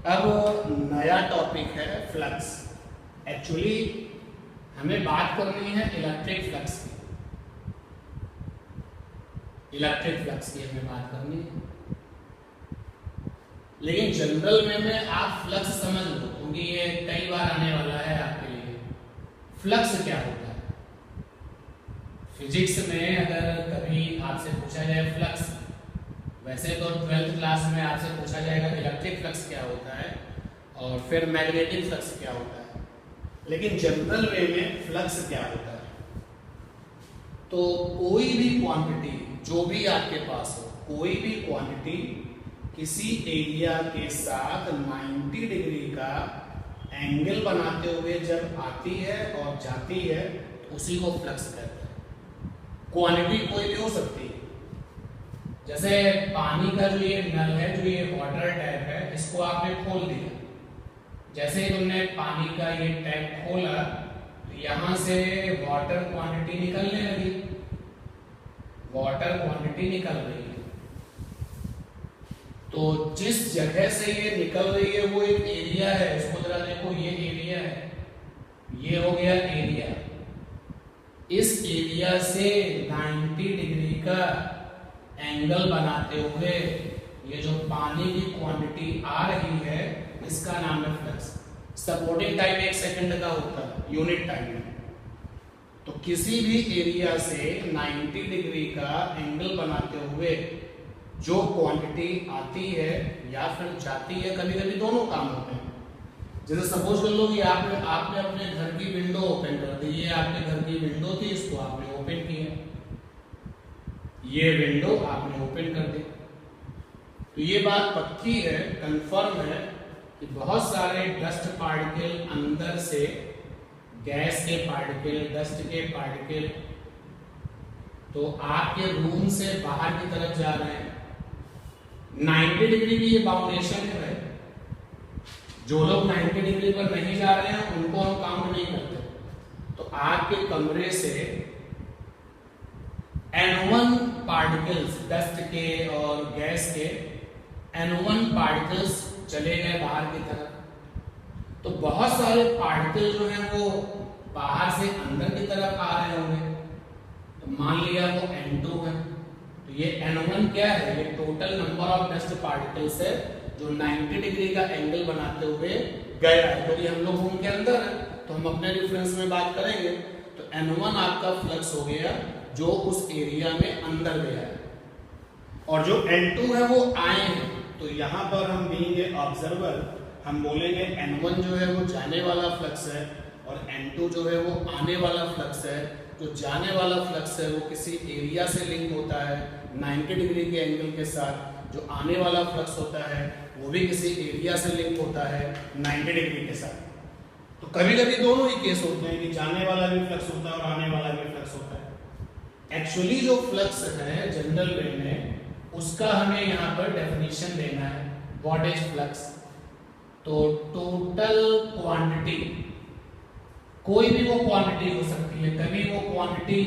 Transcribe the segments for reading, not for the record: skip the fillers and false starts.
अब नया टॉपिक है फ्लक्स। एक्चुअली हमें बात करनी है इलेक्ट्रिक फ्लक्स की। इलेक्ट्रिक फ्लक्स की हमें बात करनी है, लेकिन जनरल में आप फ्लक्स समझ लो, क्योंकि ये कई बार आने वाला है आपके लिए। फ्लक्स क्या होता है? फिजिक्स में अगर कभी आपसे पूछा जाए फ्लक्स, वैसे तो 12th क्लास में आपसे पूछा जाएगा इलेक्ट्रिक फ्लक्स क्या होता है और फिर मैग्नेटिक फ्लक्स क्या होता है, लेकिन जनरल वे में फ्लक्स क्या होता है। तो कोई भी क्वांटिटी जो भी आपके पास हो, कोई भी क्वांटिटी किसी एरिया के साथ 90 डिग्री का एंगल बनाते हुए जब आती है और जाती है, तो उसी को फ्लक्स कहते हैं। क्वांटिटी कोई भी हो सकती है, जैसे पानी का जो ये नल है, जो ये वाटर टैप है, इसको आपने खोल दिया। जैसे ही तुमने पानी का ये टैप खोला तो यहां से वाटर क्वांटिटी निकलने लगी, वाटर क्वांटिटी निकल रही है। तो जिस जगह से ये निकल रही है वो एक एरिया है, इसको जरा देखो, ये एरिया है, ये हो गया एरिया। इस एरिया से 90 डिग्री का एंगल बनाते हुए ये जो पानी की क्वांटिटी आ रही है, इसका नाम है फ्लक्स। सपोर्टिंग टाइम 1 सेकंड का होता है यूनिट टाइम में। तो किसी भी एरिया से 90 डिग्री का एंगल बनाते हुए जो क्वांटिटी आती है या फिर जाती है, कभी कभी दोनों काम होते हैं। जैसे सपोज कर लो कि आपने अपने घर की विंडो ओपन कर दी। ये आपके घर की विंडो थी, इसको आपने ओपन किया, ये विंडो आपने ओपन कर दी। तो ये बात पक्की है, कंफर्म है कि बहुत सारे डस्ट पार्टिकल अंदर से, गैस के पार्टिकल, डस्ट के पार्टिकल, तो आपके रूम से बाहर की तरफ जा रहे हैं। 90 डिग्री की ये बाउंडेशन है भाई। जो लोग 90 डिग्री पर नहीं जा रहे हैं उनको हम काउंट नहीं करते। तो आपके कमरे से N1 पार्टिकल्स, डस्ट के और गैस के N1 पार्टिकल्स चले गए बाहर की तरफ। तो बहुत सारे पार्टिकल जो हैं वो बाहर से अंदर की तरफ आ रहे होंगे। तो मान लिया वो N2 है, तो ये N1 क्या है? ये total number of dust particles है जो 90 डिग्री का एंगल बनाते हुए गया है। क्योंकि हम लोग रूम के अंदर है तो हम अपने रेफरेंस में बात करेंगे। तो N1 आपका फ्लक्स हो गया जो उस एरिया में अंदर गया है, और जो N2 है वो आए हैं। तो यहां पर हम बीइंग ऑब्जर्वर हम बोलेंगे N1 जो है वो जाने वाला फ्लक्स है और N2 जो है वो आने वाला फ्लक्स है। जो जाने वाला फ्लक्स है वो किसी एरिया से लिंक होता है 90 डिग्री के एंगल के साथ। जो आने वाला फ्लक्स होता है वो भी किसी एरिया से लिंक होता है 90 डिग्री के साथ। तो कभी कभी दोनों ही केस होते हैं कि जाने वाला भी फ्लक्स होता है और आने वाला भी फ्लक्स होता है। एक्चुअली जो फ्लक्स है जनरल वे में, उसका हमें यहाँ पर डेफिनेशन देना है। What is flux? तो टोटल क्वांटिटी, कोई भी वो क्वांटिटी हो सकती है। कभी वो क्वांटिटी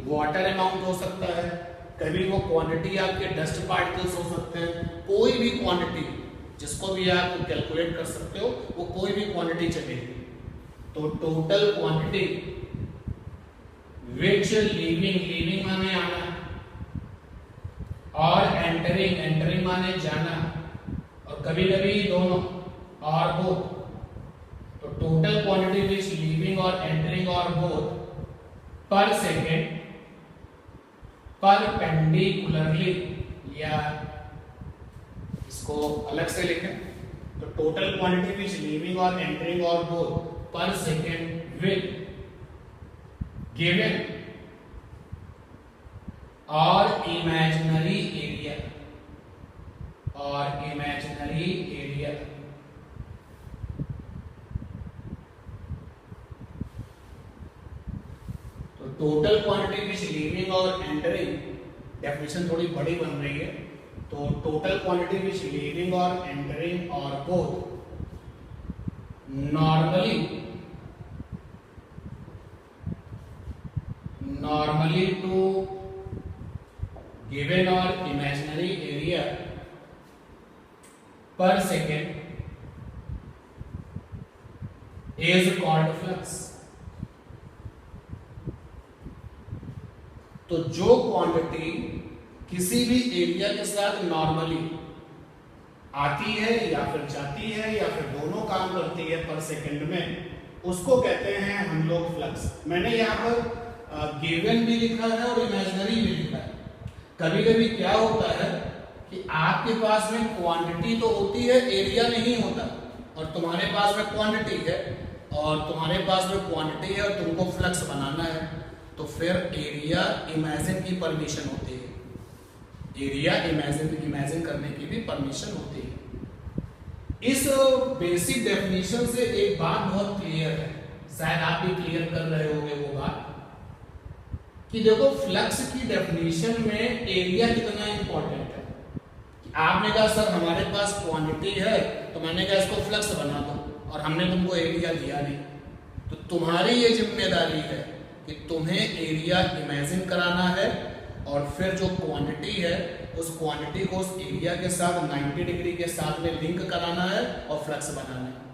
वाटर अमाउंट हो सकता है, कभी वो क्वांटिटी आपके डस्ट पार्टिकल्स हो सकते हैं। कोई भी क्वांटिटी जिसको भी आप कैलकुलेट कर सकते हो, वो कोई भी क्वांटिटी चलेगी। तो टोटल क्वांटिटी विच लीविंग माने आना और एंटरिंग माने जाना, और कभी कभी दोनों और बोथ। तो टोटल क्वांटिटी विच लीविंग और एंटरिंग और बोथ पर सेकेंड परपेंडिकुलरली, या इसको अलग से लिखें तो टोटल क्वांटिटी विच लीविंग और एंटरिंग और बोथ पर सेकेंड विद गिवन और इमेजिनरी एरिया, और इमेजिनरी एरिया। तो टोटल क्वांटिटी विच लीविंग और एंटरिंग, डेफिनेशन थोड़ी बड़ी बन रही है। तो टोटल क्वांटिटी विच लीविंग और एंटरिंग और both normally to given or imaginary area per second is called flux. तो जो क्वांटिटी किसी भी एरिया के साथ नॉर्मली आती है या फिर जाती है या फिर दोनों काम करती है पर सेकंड में, उसको कहते हैं हम लोग फ्लक्स। मैंने यहाँ पर गिवन भी लिखा है और इमेजिनरी भी लिखा है। कभी कभी क्या होता है कि आपके पास में क्वांटिटी तो होती है, एरिया नहीं होता, और तुम्हारे पास में क्वांटिटी है और तुम्हारे पास में क्वांटिटी है और तुमको फ्लक्स बनाना है, तो फिर एरिया इमेजिन की परमिशन होती है, एरिया इमेजिन करने की भी परमिशन होती है। इस बेसिक डेफिनेशन से एक बात बहुत क्लियर है, शायद आप भी क्लियर कर रहे होंगे वो बात, कि देखो फ्लक्स की डेफिनेशन में एरिया कितना इंपॉर्टेंट है। आपने कहा सर हमारे पास क्वांटिटी है, तो मैंने कहा इसको फ्लक्स बना दो, और हमने तुमको एरिया दिया नहीं, तो तुम्हारी ये जिम्मेदारी है कि तुम्हें एरिया इमेजिन कराना है और फिर जो क्वांटिटी है उस क्वांटिटी को उस एरिया के साथ 90 डिग्री के साथ में लिंक कराना है और फ्लक्स बनाना है।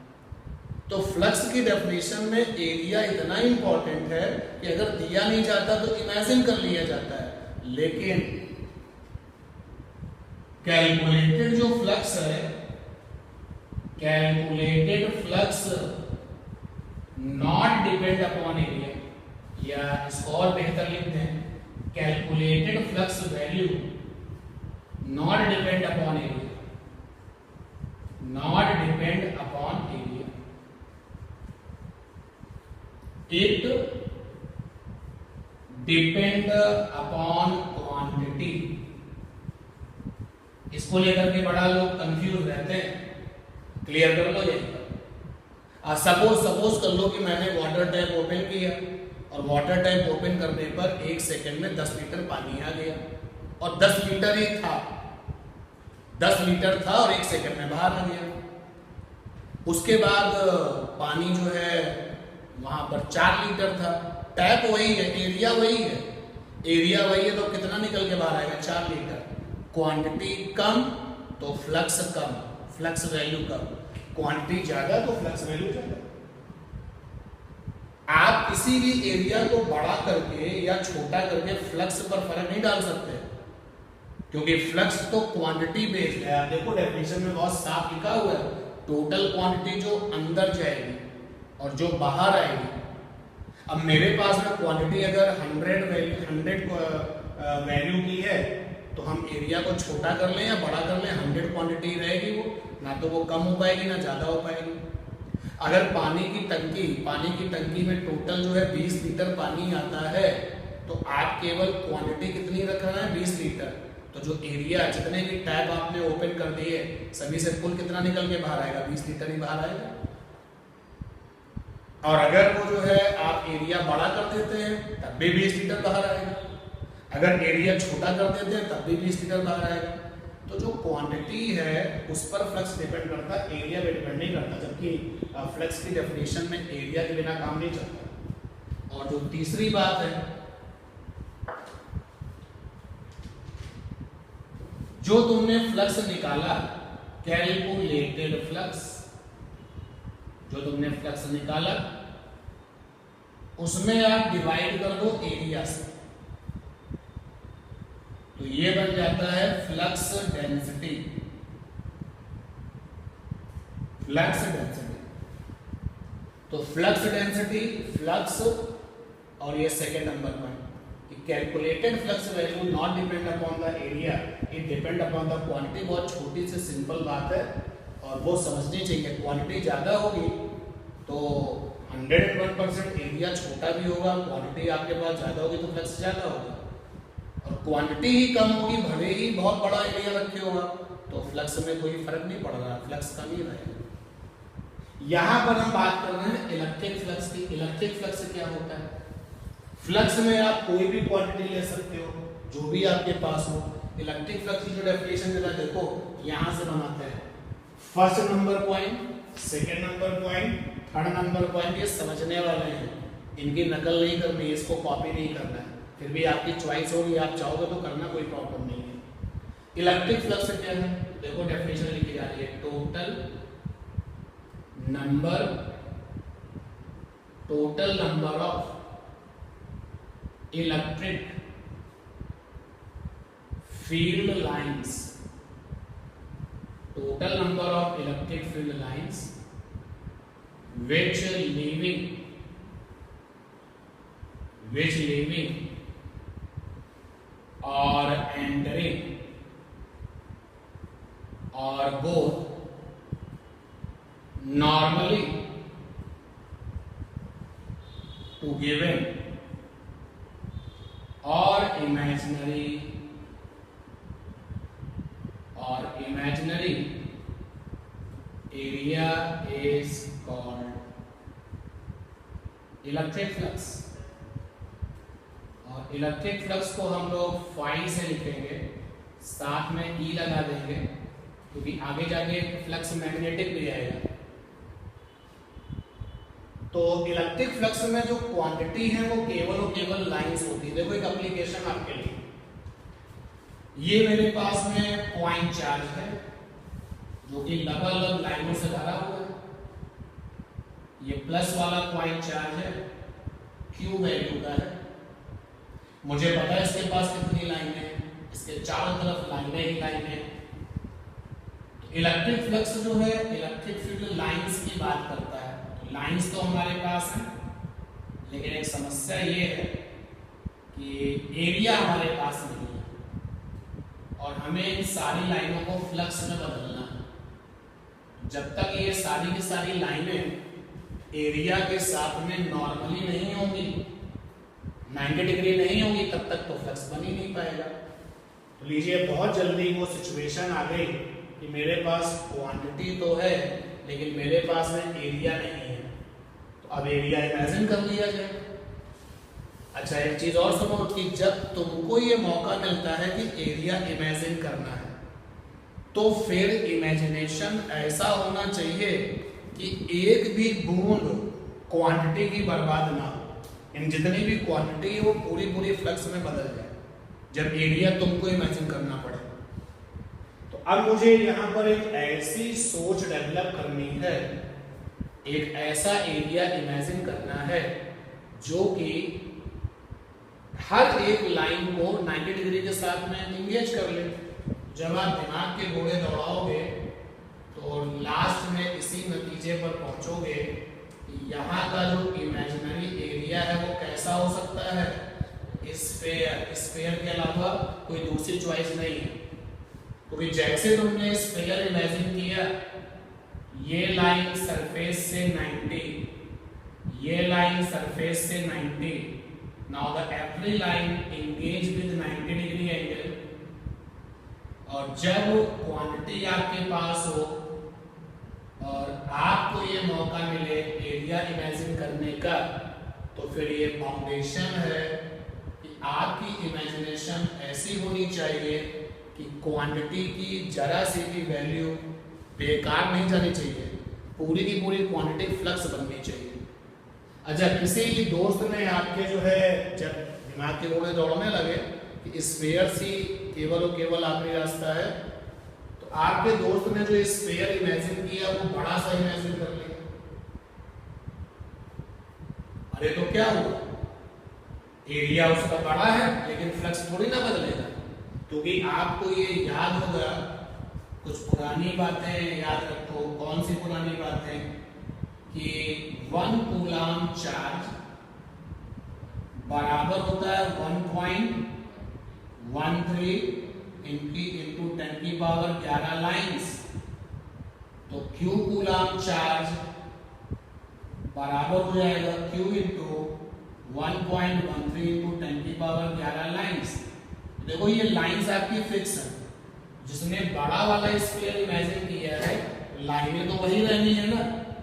तो फ्लक्स की डेफिनेशन में एरिया इतना इंपॉर्टेंट है कि अगर दिया नहीं जाता तो इमेजिन कर लिया जाता है, लेकिन कैलकुलेटेड जो फ्लक्स है, calculated flux not depend upon area, या इसको और बेहतर लिखते हैं calculated flux value not depend upon area, not depend upon area, it depend upon quantity. इसको लेकर के बड़ा लोग कंफ्यूज रहते हैं, क्लियर कर लो ये। सपोज कर लो कि मैंने वाटर टैप ओपन किया और वाटर टैप ओपन करने पर 1 सेकंड में 10 लीटर पानी आ गया, और 10 लीटर ही था, 10 लीटर था और 1 सेकंड में बाहर आ गया। उसके बाद पानी जो है वहां पर 4 लीटर था, टैप वही है, एरिया वही है, एरिया वही है, तो कितना निकल के बाहर आएगा 4 लीटर। क्वांटिटी कम तो फ्लक्स कम, फ्लक्स वैल्यू कम, क्वांटिटी ज्यादा तो फ्लक्स वैल्यू ज्यादा। आप किसी भी एरिया को बड़ा करके या छोटा करके फ्लक्स पर फर्क नहीं डाल सकते, क्योंकि फ्लक्स तो क्वांटिटी बेस्ड है। आप देखो डेफिनेशन में बहुत साफ लिखा हुआ है, टोटल क्वांटिटी जो अंदर जाएगी और जो बाहर आएगी। अब मेरे पास में क्वांटिटी अगर 100 वैल्यू की है, तो हम एरिया को छोटा कर लें या बड़ा कर लें, 100 क्वांटिटी रहेगी वो, ना तो वो कम हो पाएगी ना ज्यादा हो पाएगी। अगर पानी की टंकी में टोटल जो है 20 लीटर पानी आता है, तो आप केवल क्वांटिटी कितनी रख रहे हैं 20 लीटर, तो जो एरिया जितने भी टैप आपने ओपन कर दिए सभी से कुल कितना निकल के बाहर आएगा, 20 लीटर ही बाहर आएगा। और अगर वो जो है आप एरिया बड़ा कर देते हैं तब भी 20 लीटर बाहर आएगा, अगर एरिया छोटा कर देते हैं तब भी 20 लीटर बाहर आएगा। तो जो क्वांटिटी है उस पर फ्लक्स डिपेंड करता है, एरिया पे डिपेंड नहीं करता, जबकि फ्लक्स की डेफिनेशन में एरिया के बिना काम नहीं चलता। और जो तीसरी बात है, जो तुमने फ्लक्स निकाला, कैलकुलेटेड फ्लक्स, जो तुमने फ्लक्स निकाला उसमें आप डिवाइड कर दो एरिया से, तो ये बन जाता है फ्लक्स डेंसिटी, फ्लक्स डेंसिटी। तो फ्लक्स डेंसिटी, फ्लक्स, और ये सेकेंड नंबर पॉइंट कि calculated flux value not depend upon the area, it depend upon the quantity. बहुत छोटी सी सिंपल बात है और वो समझनी चाहिए। क्वांटिटी ज्यादा होगी तो 101% एरिया छोटा भी होगा, क्वांटिटी आपके पास ज्यादा होगी तो फ्लक्स ज्यादा होगा, और क्वांटिटी ही कम होगी भले ही बहुत बड़ा एरिया रखे होगा तो फ्लक्स में कोई फर्क नहीं पड़ रहा, फ्लक्स कम ही रहेगा। यहां पर हम बात कर रहे हैं इलेक्ट्रिक फ्लक्स की। इलेक्ट्रिक फ्लक्स क्या होता है? फ्लक्स में आप कोई भी क्वांटिटी ले सकते हो जो भी आपके पास हो। इलेक्ट्रिक फ्लक्स की जो डेफिनेशन देता है, देखो यहां से बनाते हैं, first number point, second number point, third number point, ये समझने वाले हैं, इनकी नकल नहीं करनी, इसको कॉपी नहीं करना है, फिर भी आपकी चॉइस होगी, आप चाहोगे तो करना, कोई प्रॉब्लम नहीं है। इलेक्ट्रिक फ्लक्स क्या है? देखो डेफिनेशन लिखी जा रही है, total number total number of electric field lines, total number of electric field lines which leaving or entering or both normally to given or imaginary area is called electric flux. और electric flux को हम लोग phi से लिखेंगे, साथ में ई लगा देंगे क्योंकि आगे जाके फ्लक्स मैग्नेटिक भी आएगा। तो इलेक्ट्रिक फ्लक्स में जो क्वांटिटी है वो केवल और केवल लाइंस होती है। देखो एक एप्लीकेशन आपके लिए, ये मेरे पास में पॉइंट चार्ज है जो कि अलग-अलग लाइनों से भरा हुआ है। ये प्लस वाला पॉइंट चार्ज है, Q वैल्यू का है। मुझे पता है इसके पास कितनी लाइनें हैं, इसके चारों तरफ लाइनें ही लाइनें हैं। इलेक्ट्रिक फ्लक्स जो है इलेक्ट्रिक फील्ड लाइंस की बात करता है। तो लाइंस तो हमारे पास है, लेकिन एक समस्या ये है कि एरिया हमारे पास नहीं है और हमें इन सारी लाइनों को फ्लक्स में बदलना है। जब तक ये सारी की सारी लाइनें एरिया के साथ में नॉर्मली नहीं होंगी, 90 डिग्री नहीं होगी, तब तक तो फ्लक्स बन ही नहीं पाएगा। तो लीजिए बहुत जल्दी वो सिचुएशन आ गई कि मेरे पास क्वांटिटी तो है लेकिन मेरे पास में एरिया नहीं है। तो अब एरिया इमेजिन कर लिया जाए। अच्छा एक चीज और सुनो कि जब तुमको ये मौका मिलता है कि एरिया इमेजिन करना है तो फिर इमेजिनेशन ऐसा होना चाहिए कि एक भी बूंद क्वांटिटी की बर्बाद ना हो। इन जितनी भी क्वांटिटी है वो पूरी पूरी फ्लक्स में बदल जाए जब एरिया तुमको इमेजिन करना पड़े। तो अब मुझे यहाँ पर एक ऐसी सोच डेवलप करनी है, एक ऐसा एरिया इमेजिन करना है जो कि हर एक लाइन को 90 डिग्री के साथ में इंगेज कर ले। जब आप दिमाग के घोड़े दौड़ाओगे तो लास्ट में इसी नतीजे पर पहुंचोगे कि यहाँ का जो इमेजिनरी एरिया है वो कैसा हो सकता है, स्फीयर के अलावा कोई दूसरी चॉइस नहीं है। क्योंकि जैसे तुमने स्फीयर इमेजिन किया, ये लाइन सरफेस से 90, ये लाइन सरफेस से 90, now the every line engage with 90 degree angle. और जब क्वांटिटी आपके पास हो और आपको ये मौका मिले एरिया इमेजिन करने का, तो फिर ये फाउंडेशन है कि आपकी इमेजिनेशन ऐसी होनी चाहिए कि क्वांटिटी की जरा सी भी वैल्यू बेकार नहीं जानी चाहिए, पूरी की पूरी क्वांटिटी फ्लक्स बननी चाहिए। अच्छा किसी दोस्त ने आपके जो है जब दिमाग के घोड़े दौड़ने लगे कि स्फीयर सी केवल और केवल आखिरी रास्ता है, तो आपके दोस्त ने जो स्फीयर इमेजिन किया वो बड़ा सा इमेजिन कर लिया। अरे तो क्या हुआ, एरिया उसका बड़ा है लेकिन फ्लक्स थोड़ी ना बदलेगा। क्योंकि आपको ये याद होगा, कुछ पुरानी बातें याद रखो। कौन सी पुरानी बातें? कि 1 कूलम चार्ज बराबर होता है 1.13 into 10 की पावर 11 लाइन्स। तो Q कूलम चार्ज बराबर हो जाएगा Q इंटू 1.13 into 10 की पावर 11 लाइन्स। देखो ये लाइन्स आपकी फिक्स है। जिसने बड़ा वाला स्फीयर इमेजिन किया है लाइनें तो वही रहनी है ना,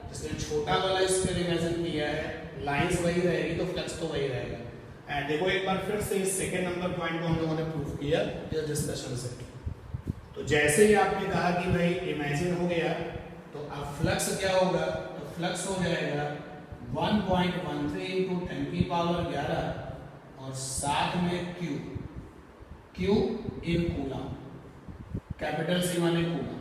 जिसने छोटा वाला स्फीयर इमेजिन किया है लाइन्स वही रहेगी, तो फ्लक्स तो वही रहेगा। एंड देखो एक बार फिर से इस सेकेंड नंबर पॉइंट को हम लोगों ने प्रूव किया इस डिस्कशन से। तो जैसे ही आपने कहा कि भाई इमेजिन हो गया, तो अब फ्लक्स क्या होगा? तो फ्लक्स हो जाएगा 1.13 into 10 की पावर 11 और साथ में Q in coulomb, capital C माने कूलम।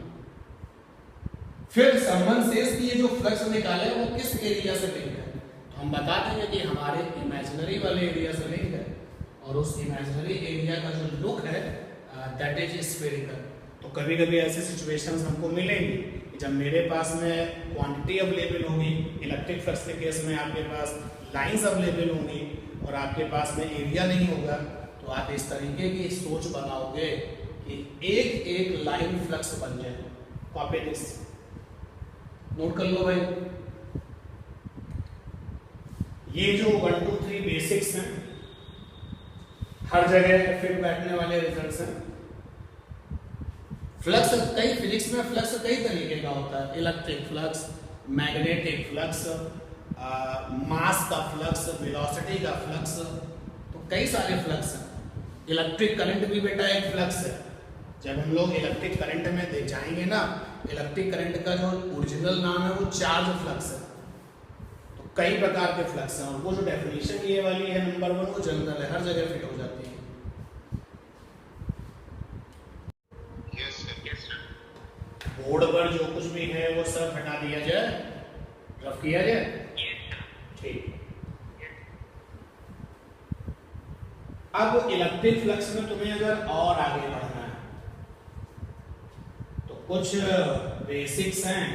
फिर संबंध शेष की ये जो फ्लक्स निकाले वो किस एरिया से लिंक है? तो हम बता देंगे कि हमारे इमेजिनरी वाले एरिया से लिंक है और उस इमेजिनरी एरिया का जो लुक है दैट इज स्फेरिकल। तो कभी कभी ऐसे सिचुएशंस हमको मिलेंगी कि जब मेरे पास में क्वांटिटी अवेलेबल होगी, इलेक्ट्रिक फ्लक्स के केस में आपके पास लाइंस अवेलेबल होंगी और आपके पास में एरिया नहीं होगा, तो आप इस तरीके की सोच बनाओगे कि एक एक लाइन फ्लक्स बन जाए। कॉपी दिस, नोट कर लो भाई। ये जो 1 2 3 बेसिक्स हैं, हर जगह फिट बैठने वाले रिजल्ट्स हैं। फ्लक्स कई, फिजिक्स में फ्लक्स कई तरीके का होता है, इलेक्ट्रिक फ्लक्स, मैग्नेटिक फ्लक्स, मास का फ्लक्स, वेलोसिटी का फ्लक्स, तो कई सारे फ्लक्स हैं। इलेक्ट्रिक करंट भी बेटा एक फ्लक्स है। जब हम लोग इलेक्ट्रिक करंट में देख जाएंगे ना, इलेक्ट्रिक करंट का जो ओरिजिनल नाम है वो चार्ज फ्लक्स है। तो कई प्रकार के फ्लक्स हैं और वो जो डेफिनेशन ये वाली है नंबर 1 वो जनरल है, हर जगह फिट हो जाती है। बोर्ड पर जो कुछ भी है वो सब हटा दिया जाए, रफ किया जाए, ठीक। अब इलेक्ट्रिक फ्लक्स में तुम्हें अगर और आगे बढ़ना है तो कुछ बेसिक्स हैं।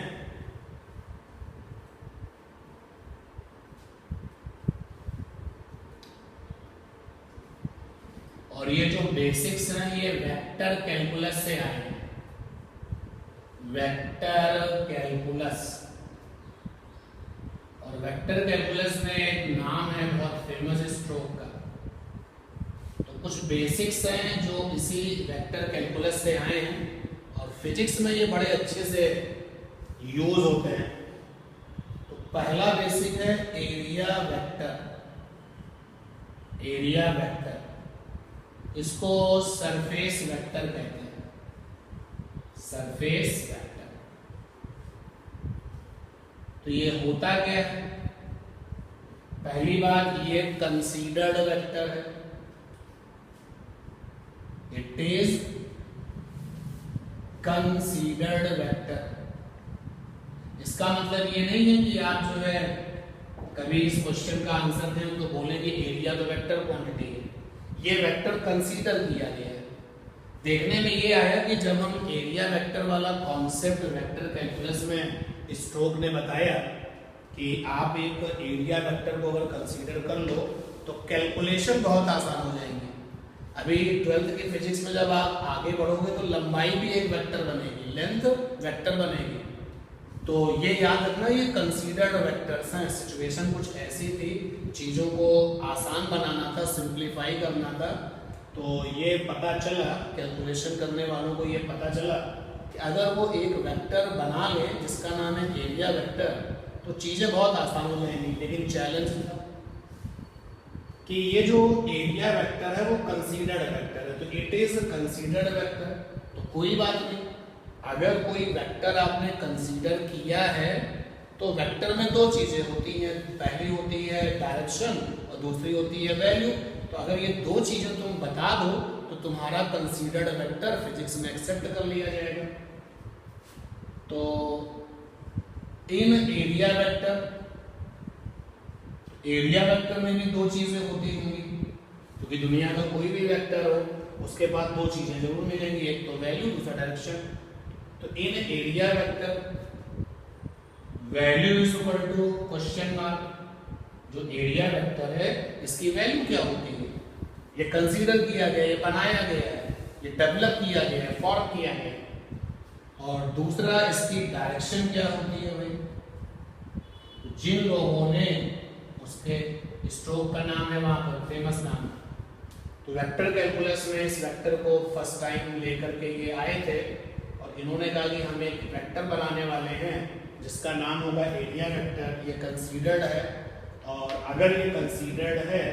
और ये जो बेसिक्स हैं ये वेक्टर कैलकुलस से आए हैं। वेक्टर कैलकुलस, और वेक्टर कैलकुलस में एक नाम है बहुत फेमस स्ट्रोक का। तो कुछ बेसिक्स हैं जो इसी वेक्टर कैलकुलस से आए हैं और फिजिक्स में ये बड़े अच्छे से यूज होते हैं। तो पहला बेसिक है एरिया वेक्टर। एरिया वेक्टर, इसको सरफेस वेक्टर कहते हैं, सरफेस वेक्टर। तो ये होता क्या है? पहली बात, ये कंसीडर्ड वेक्टर है, इट इज कंसीडर्ड वेक्टर। इसका मतलब ये नहीं है कि आप जो है कभी इस क्वेश्चन का आंसर दें तो बोले कि एरिया तो वेक्टर क्वांटिटी है। ये वेक्टर कंसीडर किया गया है। देखने में ये आया कि जब हम एरिया वेक्टर वाला कॉन्सेप्ट वेक्टर कैलकुलस में स्ट्रोक ने बताया कि आप एक एरिया वेक्टर को अगर कंसीडर कर लो तो कैलकुलेशन बहुत आसान हो जाएंगे। अभी 12th की फिजिक्स में जब आप आगे बढ़ोगे तो लंबाई भी एक वेक्टर बनेगी, लेंथ वेक्टर बनेगी। तो ये याद रखना, ये कंसीडर्ड वेक्टर्स हैं। सिचुएशन कुछ ऐसी थी, चीज़ों को आसान बनाना था, सिंप्लीफाई करना था। तो ये पता चला, कैलकुलेशन करने वालों को ये पता चला कि अगर वो एक वेक्टर बना ले जिसका नाम है एरिया वेक्टर तो चीज़ें बहुत आसान हो जाएंगी। लेकिन चैलेंज था कि ये जो एरिया वेक्टर है वो कंसीडर्ड वेक्टर है, तो इट इज कंसीडर्ड वेक्टर। तो कोई बात नहीं, अगर कोई वेक्टर आपने कंसीडर किया है तो वेक्टर में दो चीजें होती हैं, पहली होती है डायरेक्शन और दूसरी होती है वैल्यू। तो अगर ये दो चीजें तुम बता दो तो तुम्हारा कंसीडर्ड वेक्टर फिजिक्स में एक्सेप्ट कर लिया जाएगा। तो इन एरिया वेक्टर, एरिया वेक्टर में भी दो चीजें होती होंगी, क्योंकि दुनिया का कोई भी वेक्टर हो उसके बाद दो चीजें जरूर मिलेंगी, एक तो वैल्यू, दूसरा डायरेक्शन। तो इन area vector value is equal to question mark. जो एरिया वेक्टर है इसकी वैल्यू क्या होती है? ये कंसीडर किया गया, ये बनाया गया है, ये डेवलप किया गया है, फॉर्म किया गया है। और दूसरा, इसकी डायरेक्शन क्या होती है भाई? तो जिन लोगों ने, उसके स्ट्रोक का नाम है वहां पर, फेमस नाम। तो वेक्टर कैलकुलस में इस वेक्टर को फर्स्ट टाइम लेकर के ये आए थे और इन्होंने कहा कि हम एक वेक्टर बनाने वाले हैं जिसका नाम होगा एरिया वेक्टर। ये कंसीडर्ड है और अगर ये कंसीडर्ड है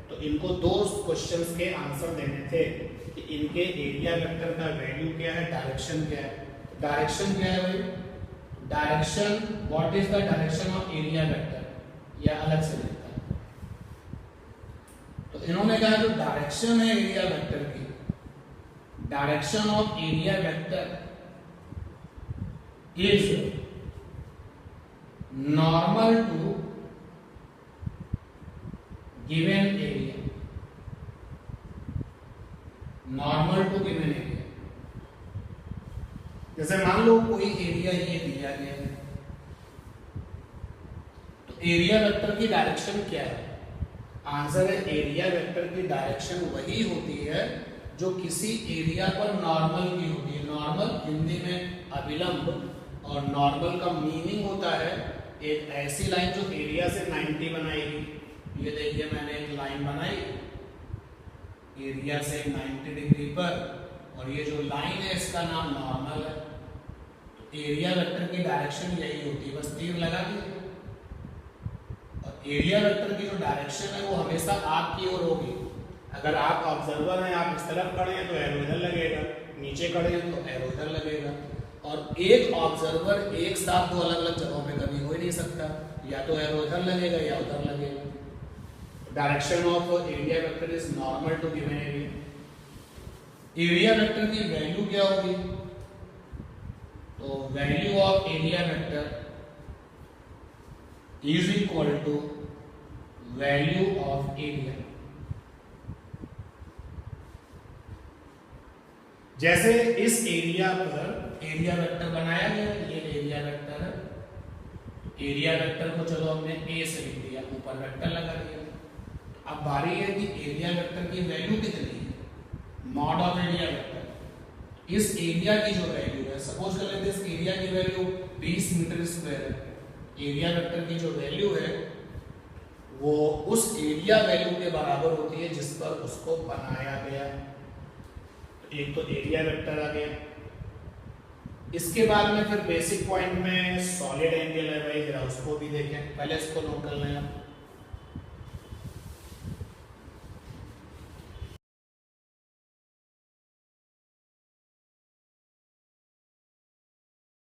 तो इनको दो क्वेश्चंस के आंसर देने थे कि इनके एरिया वेक्टर का वैल्यू क्या है, डायरेक्शन क्या है। डायरेक्शन क्या है भाई? Direction, what is the direction of area vector, या अलग से लिखता है। तो इन्होंने कहा जो डायरेक्शन है एरिया वेक्टर की, direction of area vector is normal to given area, normal to given area. जैसे मान लो कोई एरिया ये दिया गया है, तो एरिया वेक्टर की डायरेक्शन क्या है? आंसर है एरिया वेक्टर की डायरेक्शन वही होती है जो किसी एरिया पर नॉर्मल की होती है। नॉर्मल हिंदी में अभिलंब, और नॉर्मल का मीनिंग होता है एक ऐसी लाइन जो एरिया से 90 बनाएगी। ये देखिए मैंने एक लाइन बनाई एरिया से 90 डिग्री पर, और ये जो लाइन है इसका नाम नॉर्मल है। तो एरिया वेक्टर की डायरेक्शन यही होती है, बस तीर लगा दीजिए। और एरिया वेक्टर की जो डायरेक्शन है वो हमेशा आपकी ओर होगी। अगर आप ऑब्जर्वर हैं, आप इस तरफ खड़े हैं तो एरो इधर लगेगा, नीचे खड़े हैं तो एरो इधर लगेगा। और एक ऑब्जर्वर एक साथ दो अलग अलग जगहों पे कभी हो ही नहीं सकता, या तो एरो इधर लगेगा या उधर लगेगा। Direction of area vector is normal to given area. Area vector की वैल्यू क्या होगी? तो value of area vector is equal to value of area. जैसे इस एरिया पर एरिया वेक्टर बनाया गया, ये एरिया वेक्टर है। एरिया वेक्टर को चलो हमने ए से लिख दिया, ऊपर वेक्टर लगा दिया। अब बारी है कि एरिया वेक्टर की वैल्यू कितनी है, मॉड ऑफ एरिया वेक्टर। इस एरिया की जो वैल्यू है, सपोज कर लेते हैं इस एरिया की वैल्यू 20 मीटर स्क्वायर है। एरिया वेक्टर की जो वैल्यू है वो उस एरिया वैल्यू के बराबर होती है जिस पर उसको बनाया गया। एक तो एरिया वेक्टर आ गया। इसके बाद में फिर बेसिक पॉइंट में सॉलिड एंगल है भाई, जरा उसको भी देखें। पहले इसको नोट कर लें आप।